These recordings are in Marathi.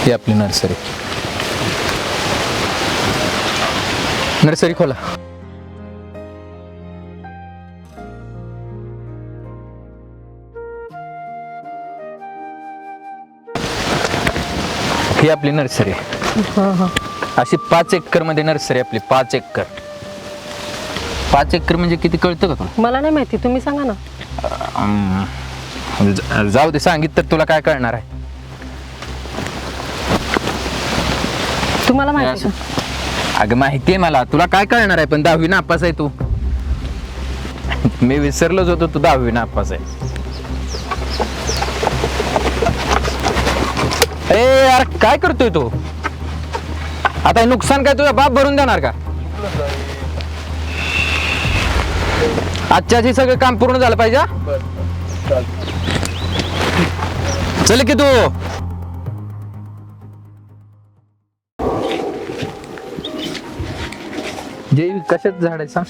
ही आपली नर्सरी. नर्सरी खोला. ही आपली नर्सरी. अशी 5 एकर मध्ये नर्सरी आपली. 5 एकर. 5 एकर म्हणजे किती कळतं का तुला? मला नाही माहिती, तुम्ही सांगा ना. जाऊ दे, सांगित तर तुला काय कळणार आहे. तुम्हाला माहिती का? अगं माहितीये मला, तुला काय कळणार आहे. पण 10वी नापास आहे तू. मी विसरलोच होतो तू 10वी नापास आहे. ए यार, काय करतोय तू आता? हे नुकसान काय तुझा बाप भरून देणार का? आजच्या सगळं काम पूर्ण झालं पाहिजे. चल की तू. जे कशात झाड आहे सांग?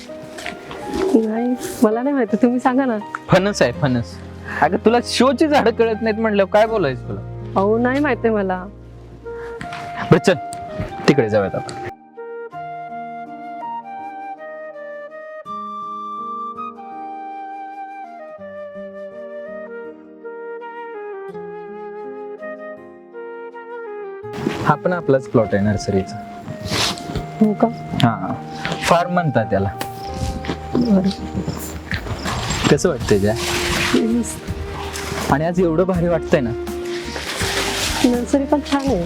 नाही, मला नाही माहिती, तुम्ही सांगा ना. फणस आहे, फणस. अगं तुला शोची झाडं कळत नाहीत म्हणलं काय बोलायचं तुला? अहो नाही माहिती मला. बरं चल तिकडे जाऊयात आपण. हा पण आपलाच प्लॉट आहे नर्सरीचा. हो का? हा, फार्म म्हणतात त्याला. बरं. कसं वाटतंय त्या? आणि आज एवढं भारी वाटतंय ना. नर्सरी पण छान आहे.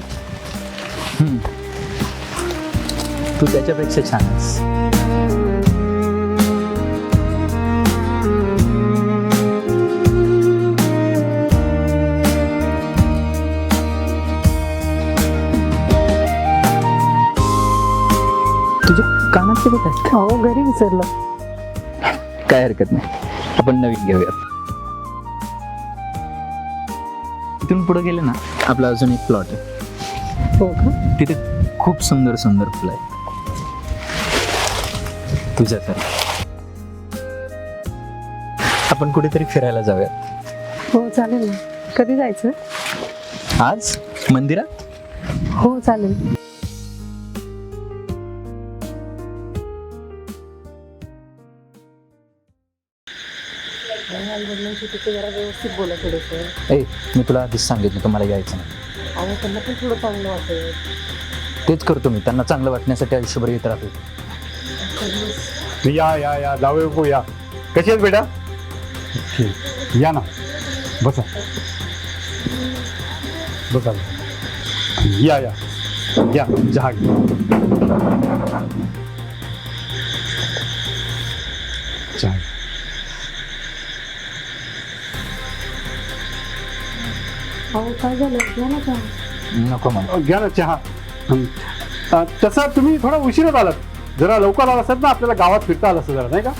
तू त्याच्यापेक्षा छान आहेस. तुझ्या कानात बघ आहे. अहो घरी विसरलं. काय हरकत नाही, आपण नवीन घेऊयात. इथून पुढे गेले ना आपला अजून एक प्लॉट आहे. हो का? तिथे खूप सुंदर सुंदर फुलं आहेत तुझ्यासाठी. आपण कुठेतरी फिरायला जाऊयात. हो चालेल ना. कधी जायचं? आज मंदिरात. हो चालेल. जरा व्यवस्थित बोला थोडंसं. ए, मी तुला आधीच सांगितलं तुम्हाला यायचं नाही. अहो त्यांना पण थोडं चांगलं वाटेल. तेच करतो मी, त्यांना चांगलं वाटण्यासाठी आयुष्यभर येत राहतो. या या या जावे बापू या. कशी आहेत बेटा? ठीक, या ना, बसा बसा. या या या, चहा घ्या. चहा. अहो काय झालं? घ्या ना चहा. नको मला. घ्या ना चहा. तसं तुम्ही थोडा उशिराच आलात. जरा लवकर आला असत ना, आपल्याला गावात फिरता आलं असतं जरा, नाही का?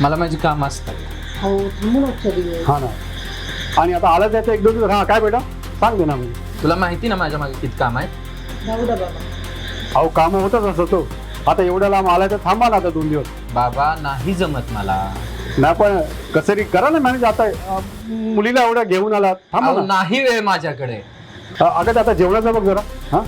मला माझी काम असतात. हो थांबून आजच्या दिवस. हा ना. आणि आता आलं त्याचं 1-2 दिवस. हा काय बेटा, सांग दे ना. म्हणजे तुला माहिती ना माझ्या मागे किती काम आहे. जाऊ द्या बाबा. अहो कामं होतच असं तो. आता एवढ्या लांब आलाय तर थांबा ना आता 2 दिवस. बाबा नाही जमत मला. नाही पण कसरी करा ना मॅनेज. आता मुलीला एवढ्या घेऊन आला, थांबा अहो, ना. नाही वेळ माझ्याकडे. अगं आता जेवणाचा बघ जरा. हा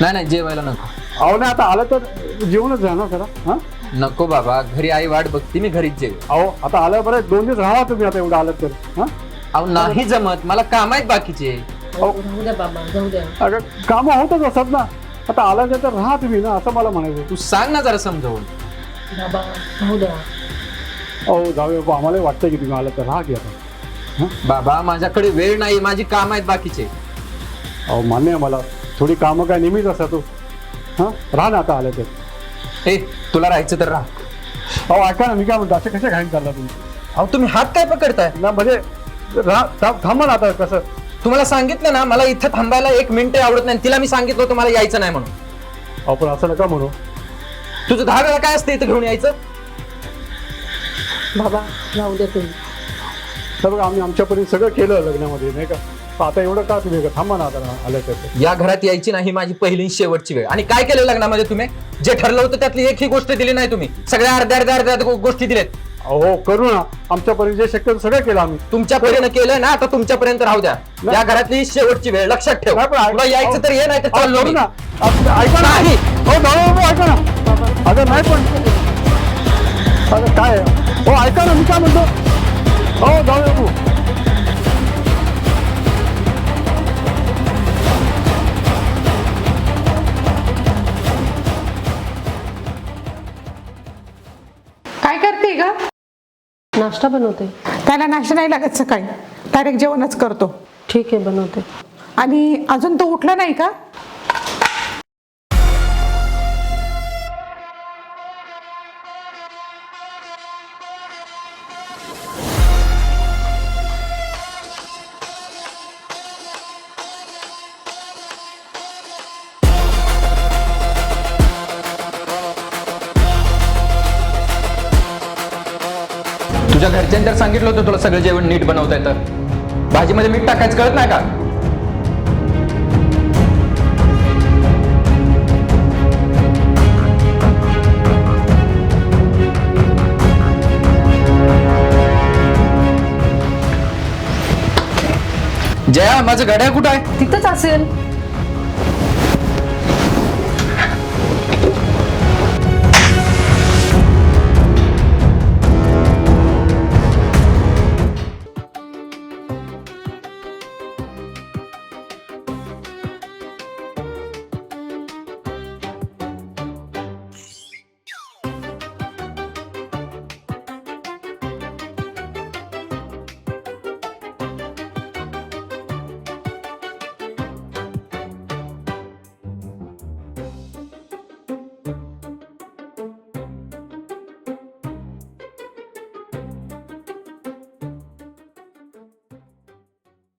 नाही नाही, जेवायला नको. अहो नाही, आता आलं तर जेवणच जा ना जरा. हा नको बाबा, घरी आई वाट बघती, मी घरीच जेव. अहो आता आलं बरं, 2 दिवस राहा तुम्ही आता एवढं आलं तर. हा अहो नाही जमत मला, काम आहेत बाकीचे. राहू द्या बाबा, जाऊ द्या. अगं कामं होतच असतात ना. आता आलं तर राहा तुम्ही ना, असं मला म्हणायचं. तू सांग ना जरा समजावून. बाबा राहू द्या. अहो जाऊ बाबा, आम्हाला वाटतं की तुम्ही आलं तर राहा की आता. बाबा माझ्याकडे वेळ नाही, माझी काम आहेत बाकीचे. अहो मान्य आहे मला, थोडी कामं काय नेहमीच असतात तो. हा राहा ना आता आलं तर. ए, तुला राहायचं तर राहा. अहो ऐका ना, मी काय म्हणतो, असे कसे घाईन चालला तुम्ही? अहो तुम्ही हात काय पकडताय? ना म्हणजे थांबा ना आता. कसं तुम्हाला सांगितलं ना, मला इथं थांबायला 1 मिनिट आवडत नाही. तिला मी सांगितलं होतं मला यायचं नाही म्हणून. अहो पण असं नका म्हणू. तुझं 10 वेळा काय असतं इथं घेऊन यायचं? बाबा राहू द्या तुम्ही. तर बघा, आम्ही आमच्यापर्यंत सगळं केलं लग्नामध्ये, नाही का? आता एवढं का तुम्ही थांबा ना आता आलं तर. या घरात यायची नाही माझी पहिली शेवटची वेळ. आणि काय केलं लग्नामध्ये तुम्ही? जे ठरलं होतं त्यातली एकही गोष्ट दिली नाही तुम्ही. सगळ्या अर्ध्या गोष्टी दिलेत. हो करू ना, आमच्यापर्यंत जे शक्य सगळं केलं आम्ही. तुमच्यापर्यंत केलंय ना, आता तुमच्यापर्यंत राहू द्या. या घरातली शेवटची वेळ लक्षात ठेव. नाही, पण ऐक- तुला यायचं तर ये, नाही तर अहो, चाललो करू मी. ना. ऐका ना. नाही. हो बाबा ऐका ना. अगं नाही पण अगं काय आहे? हो ऐका ना, मी काय म्हणतो. हो जाऊया बाबू. काय करते ग? नाश्ता बनवते. त्याला नाश्ता नाही लागत सकाळी, डायरेक्ट जेवणच करतो. ठीक आहे बनवते. आणि अजून तो उठला नाही का? तुझ्या घरच्यांनी तर सांगितलं होतं तुला सगळं जेवण नीट बनवता येतं. भाजीमध्ये मीठ टाकायचं कळत नाही का? जया, माझं घड्याळ कुठं आहे? तिथंच असेल.